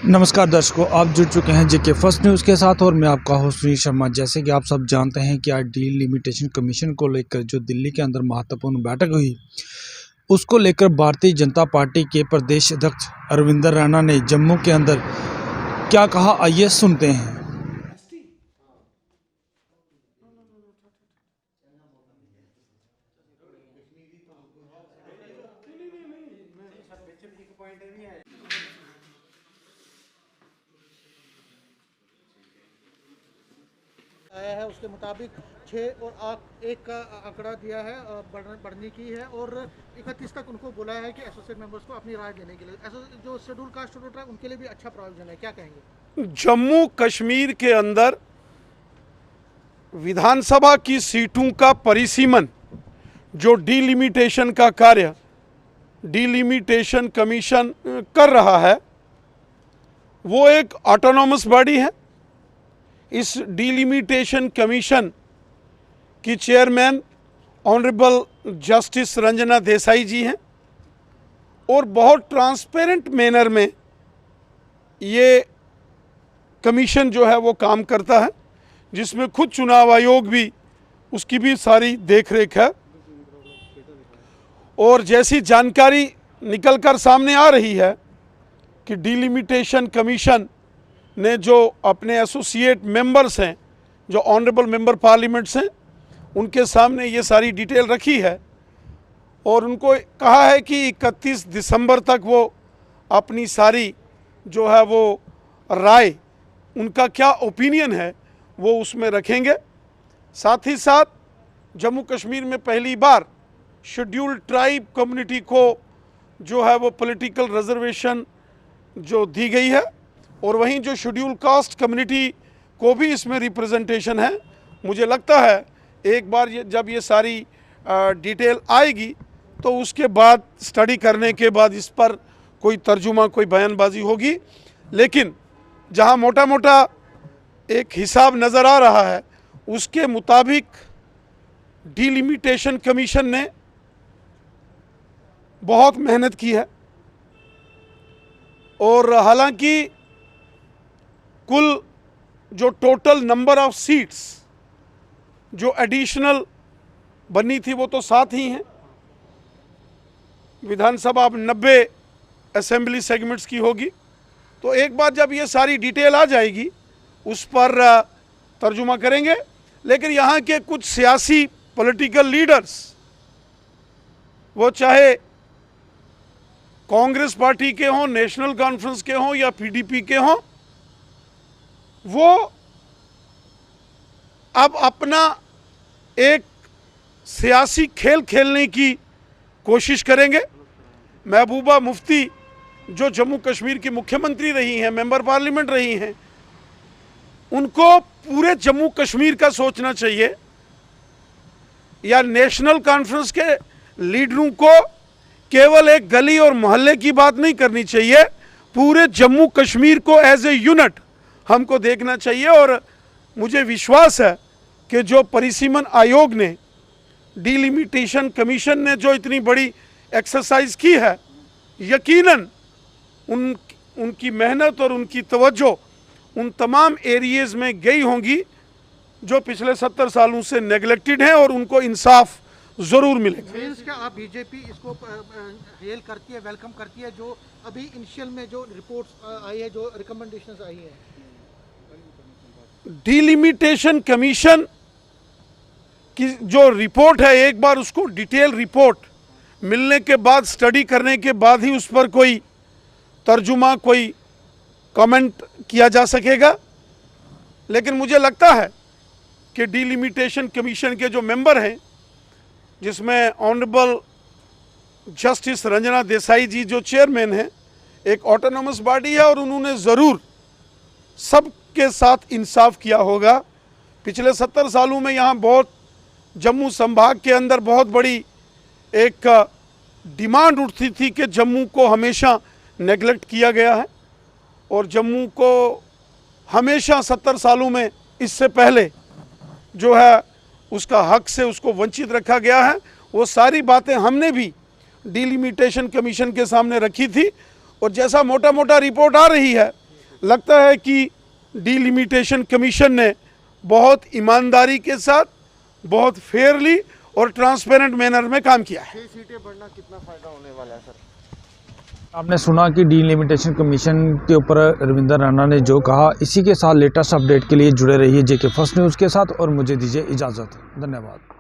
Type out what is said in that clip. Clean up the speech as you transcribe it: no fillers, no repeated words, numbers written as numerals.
नमस्कार दर्शकों, आप जुड़ चुके हैं जेके फर्स्ट न्यूज़ के साथ और मैं आपका होस्ट सुनील शर्मा। जैसे कि आप सब जानते हैं कि आज डिलिमिटेशन कमीशन को लेकर जो दिल्ली के अंदर महत्वपूर्ण बैठक हुई, उसको लेकर भारतीय जनता पार्टी के प्रदेश अध्यक्ष अरविंदर रैना ने जम्मू के अंदर क्या कहा, आइए सुनते हैं। आया है उसके मुताबिक 6 और 1 का आंकड़ा दिया है, बढ़ने की है और 31 तक उनको बुलाया है कि एसोसिएट मेंबर्स को अपनी राय देने के लिए। जो शेड्यूल कास्ट शेड्यूल ट्राइब उनके लिए भी अच्छा प्रावधान है, क्या कहेंगे? जम्मू कश्मीर के अंदर विधानसभा की सीटों का परिसीमन, जो डिलिमिटेशन का कार्य डिलिमिटेशन कमीशन कर रहा है, वो एक ऑटोनॉमस बॉडी है। इस डिलिमिटेशन कमीशन की chairman honourable justice Ranjana Desai ji हैं और बहुत ट्रांसपेरेंट मैनर में ये कमीशन जो है वो काम करता है, जिसमें खुद चुनाव आयोग भी उसकी भी सारी देखरेख है। और जैसी जानकारी निकल कर सामने आ रही है कि डिलिमिटेशन कमीशन ने जो अपने एसोसिएट मेंबर्स हैं, जो ऑनरेबल मेंबर पार्लियामेंट्स हैं, उनके सामने ये सारी डिटेल रखी है और उनको कहा है कि 31 दिसंबर तक वो अपनी सारी जो है वो राय, उनका क्या ओपिनियन है, वो उसमें रखेंगे। साथ ही साथ जम्मू कश्मीर में पहली बार शेड्यूल्ड ट्राइब कम्युनिटी को जो है वो पॉलिटिकल रिजर्वेशन जो दी गई है और वहीं जो शेड्यूल कास्ट कम्युनिटी को भी इसमें रिप्रेजेंटेशन है। मुझे लगता है एक बार जब ये सारी डिटेल आएगी तो उसके बाद स्टडी करने के बाद इस पर कोई तर्जुमा, कोई बयानबाजी होगी। लेकिन जहां मोटा मोटा एक हिसाब नज़र आ रहा है, उसके मुताबिक डिलिमिटेशन कमीशन ने बहुत मेहनत की है और हालांकि कुल जो टोटल नंबर ऑफ सीट्स जो एडिशनल बनी थी वो तो 7 ही हैं। विधानसभा अब 90 असेंबली सेगमेंट्स की होगी। तो एक बार जब ये सारी डिटेल आ जाएगी उस पर तर्जुमा करेंगे। लेकिन यहाँ के कुछ सियासी पॉलिटिकल लीडर्स, वो चाहे कांग्रेस पार्टी के हों, नेशनल कॉन्फ्रेंस के हों या पीडीपी के हों, वो अब अपना एक सियासी खेल खेलने की कोशिश करेंगे। महबूबा मुफ्ती जो जम्मू कश्मीर की मुख्यमंत्री रही हैं, मेंबर पार्लियामेंट रही हैं, उनको पूरे जम्मू कश्मीर का सोचना चाहिए या नेशनल कॉन्फ्रेंस के लीडरों को केवल एक गली और मोहल्ले की बात नहीं करनी चाहिए, पूरे जम्मू कश्मीर को एज ए यूनिट हमको देखना चाहिए। और मुझे विश्वास है कि जो परिसीमन आयोग ने, डिलिमिटेशन कमीशन ने जो इतनी बड़ी एक्सरसाइज की है, यकीनन उनकी मेहनत और उनकी तवज्जो उन तमाम एरियाज़ में गई होंगी जो पिछले 70 सालों से नेगलेक्टेड हैं और उनको इंसाफ ज़रूर मिलेगा। क्या आप बीजेपी इसको हेल करती है, वेलकम करती है, जो अभी इनिशियल में जो रिपोर्ट्स आई है, जो रिकमेंडेशंस आई है? डिलिमिटेशन कमीशन की जो रिपोर्ट है, एक बार उसको डिटेल रिपोर्ट मिलने के बाद, स्टडी करने के बाद ही उस पर कोई तर्जुमा, कोई कमेंट किया जा सकेगा। लेकिन मुझे लगता है कि डिलिमिटेशन कमीशन के जो मेंबर हैं, जिसमें ऑनरेबल जस्टिस रंजना देसाई जी जो चेयरमैन हैं, एक ऑटोनॉमस बॉडी है और उन्होंने ज़रूर सबके साथ इंसाफ किया होगा। पिछले 70 सालों में यहाँ बहुत, जम्मू संभाग के अंदर बहुत बड़ी एक डिमांड उठती थी कि जम्मू को हमेशा नेगलेक्ट किया गया है और जम्मू को हमेशा 70 सालों में, इससे पहले जो है उसका हक से उसको वंचित रखा गया है। वो सारी बातें हमने भी डिलिमिटेशन कमीशन के सामने रखी थी और जैसा मोटा मोटा रिपोर्ट आ रही है लगता है कि डिलिमिटेशन कमीशन ने बहुत ईमानदारी के साथ, बहुत फेयरली और ट्रांसपेरेंट मैनर में काम किया है। 6 सीटें बढ़ना कितना फायदा होने वाला है सर? आपने सुना कि डिलिमिटेशन कमीशन के ऊपर रविंदर राणा ने जो कहा। इसी के साथ लेटेस्ट अपडेट के लिए जुड़े रहिए जेके फर्स्ट न्यूज़ के साथ और मुझे दीजिए इजाज़त। धन्यवाद।